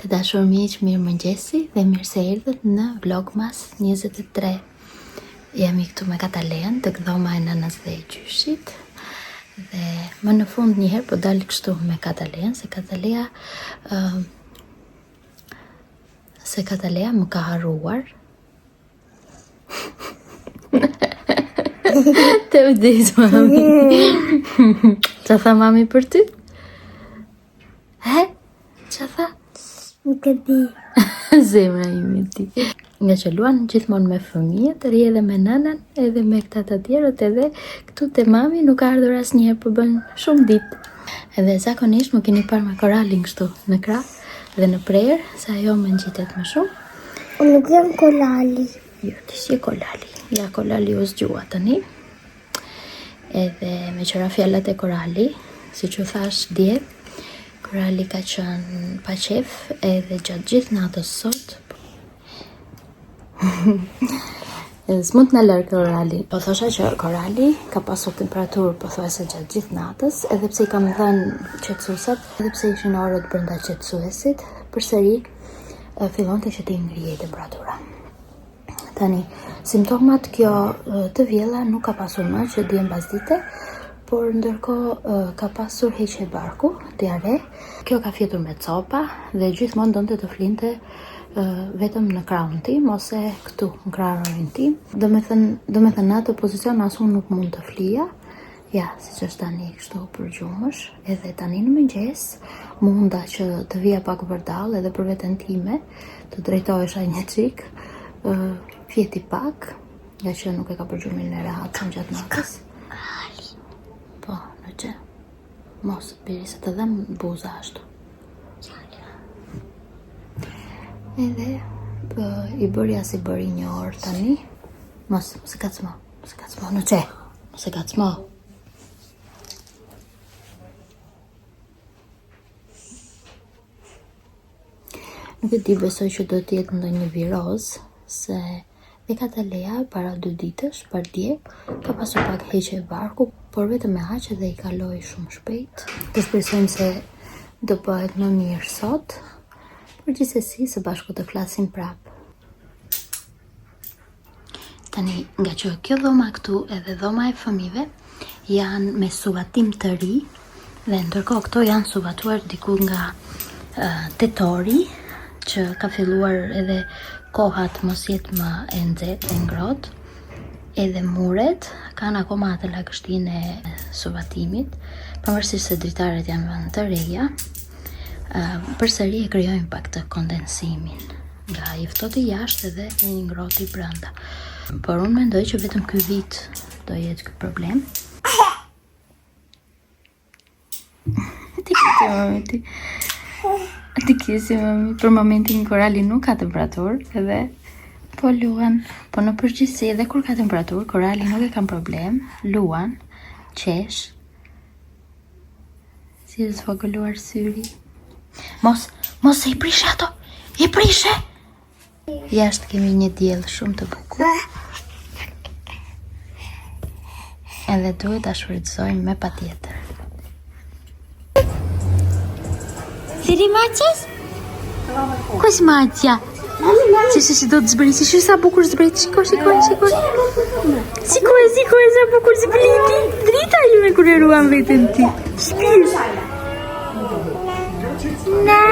Të dashur miq, mirë mëngjesi dhe mirë se erdhët në Vlogmas 23. Jemi këtu me Katalen, të dhoma e nënës dhe e gjyshit. Dhe më në fund njëherë po dalë kështu me Katalen, se Katalea më ka harruar. Të vdes, mami. Qa tha mami për ty? He? Qa tha? Nuk e di. Zemra ime ti. Nga që luan gjithmonë me fëmijët, ri edhe me nënën, edhe me këta të tjerët, edhe këtu te mami nuk ka ardhur asnjëherë, po bën shumë ditë. Edhe zakonisht më keni parë me Koralin kështu në krah dhe në prerë, se ajo më ngjitet më shumë. Unë nuk jam Kolali. Jo, ti si Kolali. Ja, Kolali u zgjua tani. Edhe me qëra fjallat e Korali, si që thash dje, Korali ka qenë pa qef edhe gjatë gjithë natës sot. S'mund në lërë Korali. Po thosha që Korali ka pasur temperaturë pothuajse gjatë gjithë natës, edhe pse i kam dhënë qetësuesat, edhe pse ishin orët brenda qetësuesit, përsëri fillonte që të ngrihej temperatura. Tani, simptomat kjo të vjella nuk ka pasur më që dje mbas dite, por ndërkohë ka pasur heqje barku, diare. Kjo ka fjetur me copa dhe gjithmonë donte të flinte vetëm në krahun tim ose këtu në krahin tim. Do me thënë në atë pozicion as unë nuk mund të flija. Ja, siç është tani kështu për gjumësh, edhe tani në mëngjes munda që të vija pak vërdall edhe për veten time, të drejtohesha një çik, fjeti pak, nga që nuk e ka për gjumin e rehat gjatë natës. Po, në që? Mos, biri se të dhem buza ashtu. Edhe i bëri as i bëri një orë tani. Mos e kacmo, në që? Mos e kacmo. Nuk e di, besoj që do t'jetë ndonjë viroz, se dhe Katalea para 2 ditësh, par dje, ka pasur pak heqje barku, por vetëm me aq dhe i kaloi shumë shpejt. Të shpresojmë se do bëhet më mirë sot, por gjithsesi së bashku të flasim prap. Tani, nga që kjo dhoma këtu edhe dhoma e fëmijëve janë me suvatim të ri, dhe ndërkohë këto janë suvatuar diku nga tetori, që ka filluar edhe kohat mos jetë më e nxehtë e ngrohtë, edhe muret kanë akoma atë lagështinë e suvatimit, pavarësisht se dritaret janë vënë të reja, përsëri e krijojnë pak të kondensimin, nga i ftohtë jashtë edhe i ngrohtë brenda. Por unë mendoj që vetëm ky vit do jetë ky problem. Ti kisi, mami, për momentin Korali nuk ka temperaturë, edhe po luan, po në përgjithësi edhe kur ka temperaturë, Korali nuk e kanë problem, luan, qesh, si dhe sfogëluar syri. Mos e i prishe ato, i prishe! Jashtë kemi një diell shumë të bukur, edhe duhet ta shfrytëzojmë me patjetër. Siri Maqes? Kush Maqja? Si do të zbriti, shi sa bukur zbriti, shikoj. Shikoj sa bukur zbriti. Drita ime kur e ruan veten ti. Shpir. Na.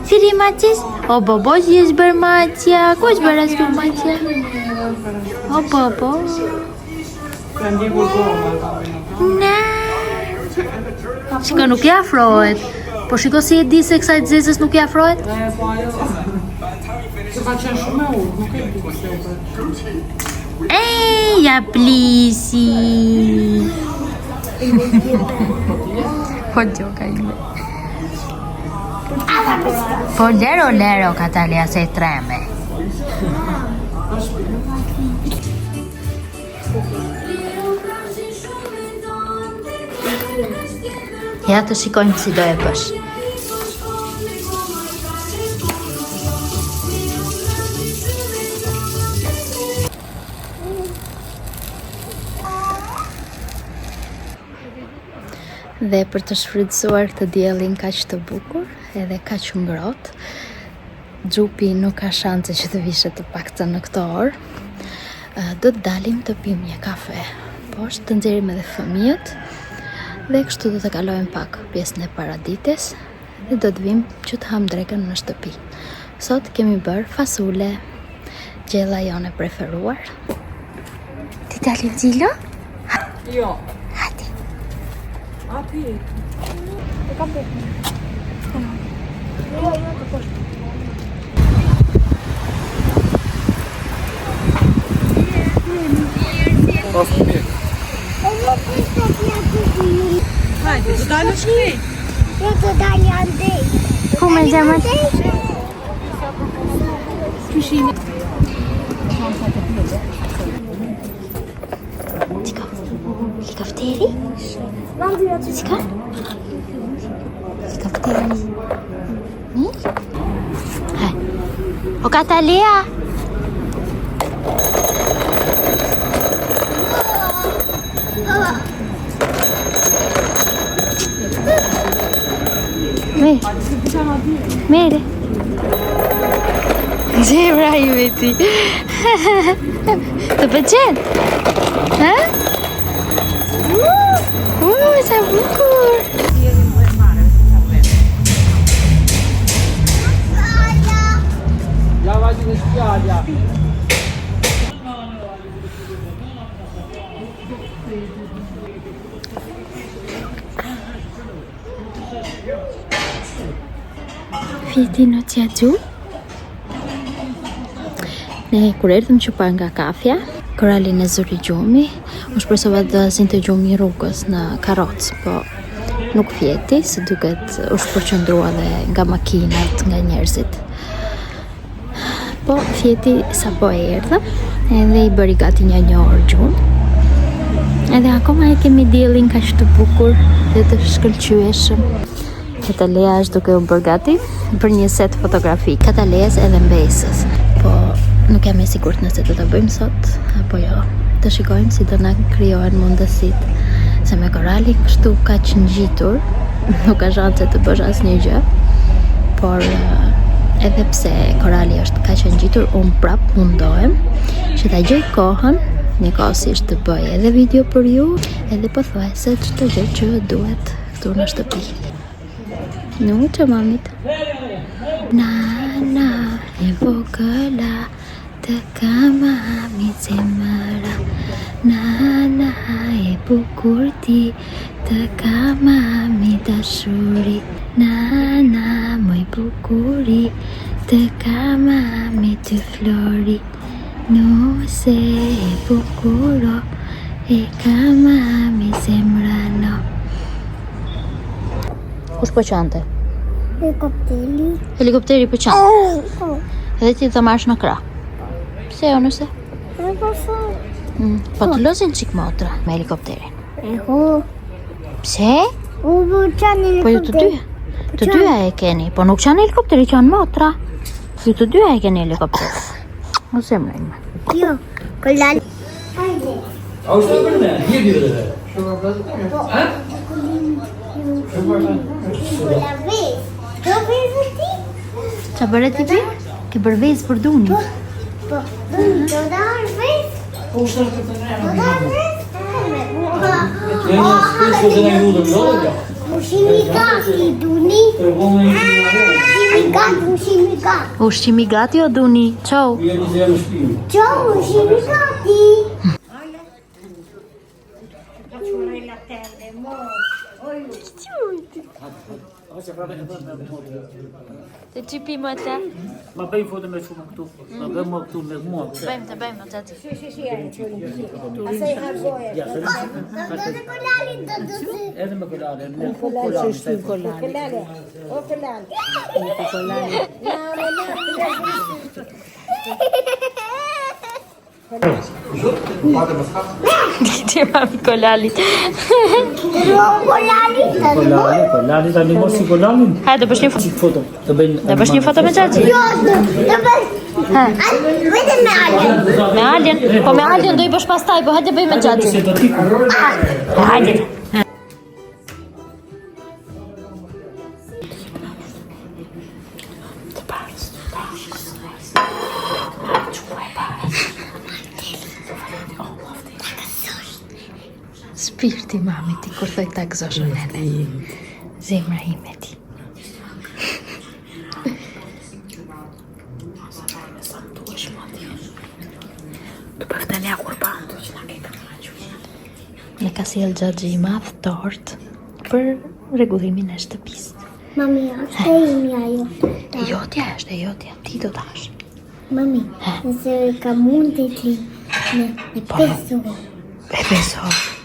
Siri Maqes? O bobo, që jesh bër Maqja? Ku është bër ashtu Maqja? O bobo. Na. Shiko, nuk i afrohet. Po shiko si e di se kësaj zezës nuk i afrohet. Ja plisi. Po gjoka ime. Po lero Katalea se treme. Ja të shikojmë si do e bësh. Dhe për të shfrytzuar këtë diellin kaq të bukur, edhe kaq ngrohtë, xhupi nuk ka shanse që të vishet të paktën në këtë orë. Do të dalim të pimë një kafe poshtë, të nxjerrim edhe fëmijët dhe kështu do të kalojmë pak pjesën e paradites dhe do të vim që të ham drekën në shtëpi. Sot kemi bërë fasule, gjella jone preferuar. Ti dalim Zilo? Jo. Hajde. Aty. E kam bërë. Hajde, do dalësh ti. Jo të dalë andej. Ku me zemër? Helikopteri? Çka? Helikopteri. Ne? Hai. O Catalia. Mere. Zemra ime ti. Të pëlqen? Ha? Sa bukur. Ja vazhdim në spiaggia. Fjeti në Qiaqu. Ne kur erdhëm që pa nga kafja, koralin e zëri gjumi, u shpresova të zinte gjumi rrugës në karrocë, po nuk fjeti, se duket u shpërqendrua dhe nga makinat, nga njerëzit. Po fjeti sapo erdhëm, edhe i bëri gati një orë gjumë. Edhe akoma e kemi diellin kaq të bukur dhe të shkëlqyeshëm. Katalea është duke u bërë gati për një set fotografi, Kataleas edhe mbesës. Po nuk jam e sigurt nëse do ta bëjmë sot apo jo. Të shikojmë si do na krijohen mundësitë. Se me koralin kështu kaq ngjitur, nuk ka shanse të bësh asnjë gjë. Por edhe pse korali është kaq e ngjitur, unë prap mundohem që ta gjej kohën njëkohësisht të bëj edhe video për ju, edhe pothuajse çdo gjë që duhet këtu në shtëpi. Nu që mamit. Nana e vogëla të ka mami zemëra. Nana e bukur ti të ka mami dashuri. Nana moj bukuri të ka mami të flori. Nuse e bukuro e ka mami zemrano. Kush po qante? Helikopteri. Helikopteri po qante. Edhe ti të marrësh në krah. Pse jo nëse? E po shumë. Po të lozin qik motra me helikopterin. E ho. Pse? U bu qanë Po ju të dyja. Të dyja e keni. Po nuk qanë helikopteri, qanë motra. Ju të dyja e keni helikopter. O zemra ime. Jo, kolal. Hajde. A u shtë përme? Një bjërë dhe. Shumë përme? Ha? Kola vez. Do vezë ti? Qa bëre ti pi? Ke bërë vezë për Duni. Po, do darë vez? Po u shtë përme? Do darë vez? Një shpesh që në i hudëm, do dhe jo? Ushimi gati, Duni. Ushimi gati, ushimi gati. Ushqimi gati o Duni. Qau. Jemi zhe në shpinë. Ciao, ushimi gati. Të që pi më të? Ma bëjmë foto me shumë këtu. Ma bëjmë më këtu me mua. Bëjmë të gjati. Edhe me kolale. Me kolale. Ti mami kolali. Kolali ta një mos si kolalin. Hajde, bësh një foto. Foto. Dhe bësh një foto me Gjaxhi? Vete me Alien. Me Alien? Po me Alien do i bësh pastaj, po hajde bëj me Gjaxhi. Hajde. Shpirti mami ti kur thoj ta gëzoshën nene. Zemra ime ti. Të përftëlja kur pa Në ka sjell xhaxhi i madh tort për rregullimin e shtëpisë. Mami, është e imi ajo. E jotja është, e jotja, ti do tash. Mami, nëse ka mundi ti në pesur.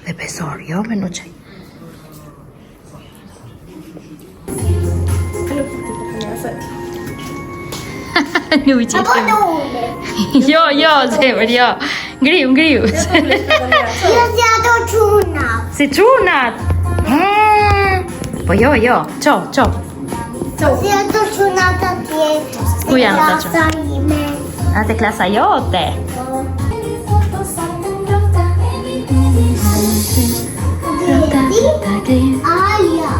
E besor, jo me në qaj. Nuk i Apo qesim. në ule. Jo, zemër, jo. Ngriu. Jo si ato quna. Si çunat. Po jo. Ço. Si ato quna të tjetë. Ku janë ato quna? Klasa ime. Atë klasa jote. Aja.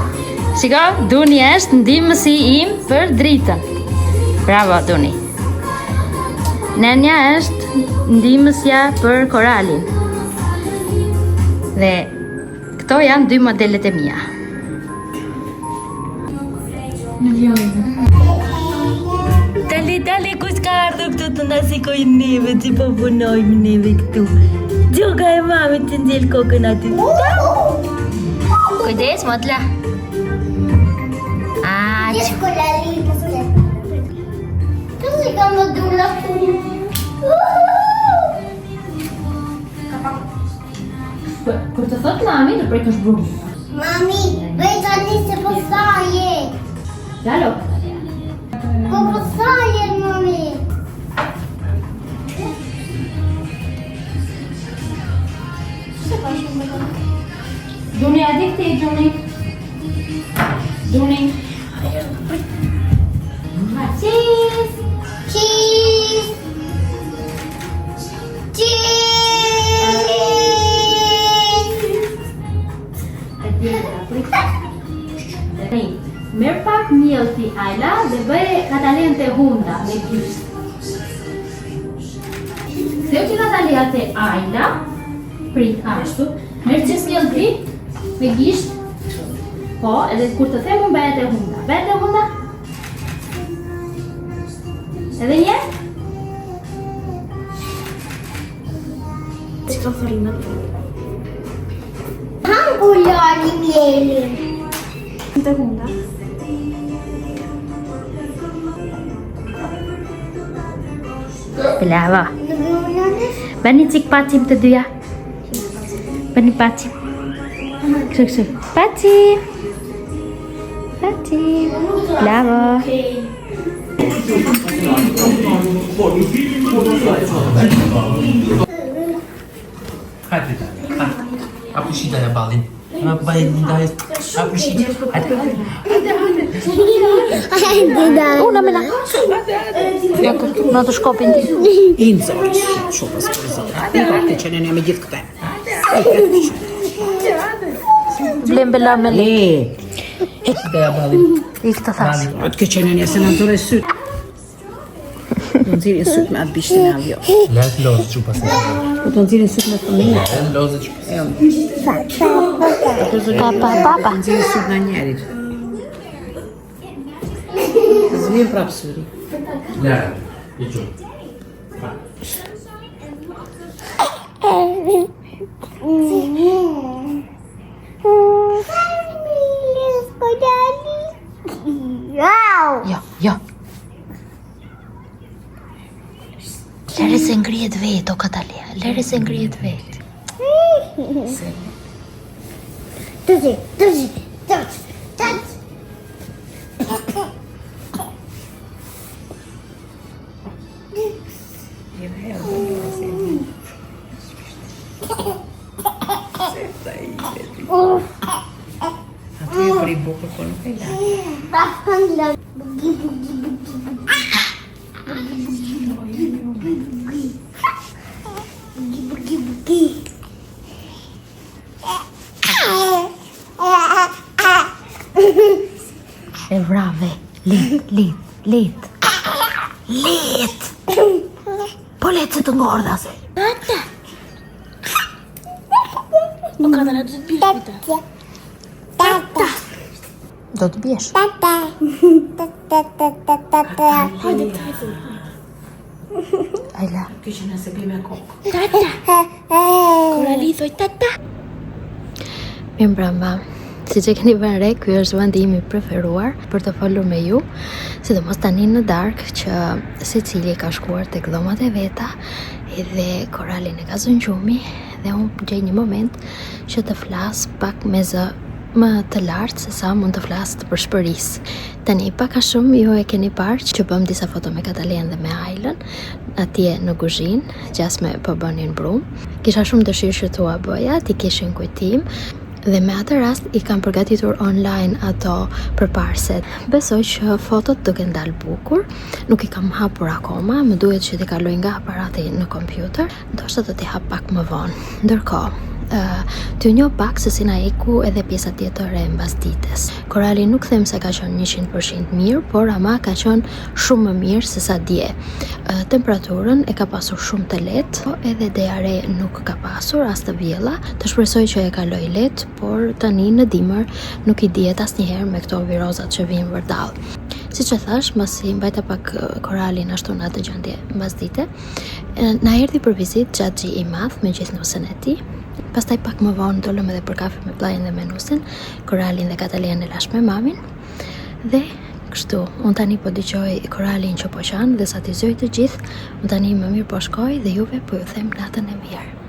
Shiko, Duni është ndihmësi im për dritën. Bravo, Duni. Nenja është ndihmësja për koralin. Dhe këto janë dy modelet e mia. Dali, kush ka ardhur këtu të na sikoj neve, që po punojmë neve këtu. Gjoka e mami të ndjel kokën aty. Kujdes, motla. Ti shkolla linda sulle. Tu si ka më dula këtu. Kur të thot mami, të prekësh brumë. Mami, bëj tani se po saje. Galo. Po saje, mami. Duni, a di këti, Duni. Cheese. Cheese. Merë pak miell ti Ajla dhe bëj Katalin të hunda me gisht. Seu që Katalin të Ajla, prit ashtu, merë qës miell ti me gisht, po, edhe kur të themu bëhet e hunda. Bëhet e hunda? Edhe një? Si ka farinat të Hangulari mielin. të hunda. Bravo. Në bëjmë Bëni qik pacim të dyja. Bëni pacim. Kështu. Pacim. Bravo. Hajde, apushita e balin. Ma bëjnë ndaj, apushita. Hajde. Una me la. Në të shkopin ti. Inë zori, shumë së përzit. Ti bakte që në me gjithë këte. Vlem belar me le. Hajde e balin. I këtë thasë. Atë ke që në se në tëre sytë. Do në zirin sytë me atë bishtin e avjo. Lejtë lozë që pasë. Do në zirin sytë me fëmija. Lozë që pasë. Papa. Do në zirin sytë në njerit. Zvim prapë syri. Lejtë, i që. Jo. Lere se ngrihet vetë, o Katalia. Lere se ngrihet vetë. Tuzi. Atë e për i bukër për nuk e la. E vrave. Lit. Po letë se të ngordha se. O ka do të biesh këta. Tata. Do të biesh. Tata. Tata. Ajla. Kishin nëse bime kokë. Tata. Korali thoj tata. Mirë mbrëmba. Si që keni vënë re, ky është vendi im i preferuar për të folur me ju, sidomos tani në darkë që secili ka shkuar tek dhomat e veta, edhe Koralin e ka zënë gjumi dhe unë gjej një moment që të flas pak me zë më të lartë se sa mund të flas të përshpëris. Tani pak a shumë ju e keni parë që bëm disa foto me Katalien dhe me Ajlën atje në kuzhinë, gjasme po bënin brum. Kisha shumë dëshirë që t'ua bëja, ti kishin kujtim. Dhe me atë rast i kam përgatitur online ato përparset. Besoj që fotot duke ndalë bukur, nuk i kam hapur akoma, më duhet që t'i kaloj nga aparati në kompjuter, ndoshta do t'i hap pak më vonë. Ndërkohë, t'ju njoh pak se si na iku edhe pjesa tjetër e mbasdites. Korali nuk them se ka qenë 100% mirë, por ama ka qenë shumë më mirë se sa dje. Temperaturën e ka pasur shumë të lehtë, edhe diare nuk ka pasur as të vjella. Të shpresoj që e kaloj lehtë, por tani në dimër nuk i dihet asnjëherë me këto virozat që vijnë vërdall. Siç e thash, mbasi mbajta pak Koralin ashtu në atë gjendje mbasdite, na erdhi për vizitë Xhaxhi i madh me gjithë nusën e tij. Pastaj pak më vonë dolëm edhe për kafe me Pllajin dhe me nusin, Koralin dhe Katalien e lash me mamin. Dhe kështu, unë tani po dëgjoj Koralin që po qan dhe sa t'i zoj të gjithë, unë tani më mirë po shkoj dhe juve po ju them natën e mirë.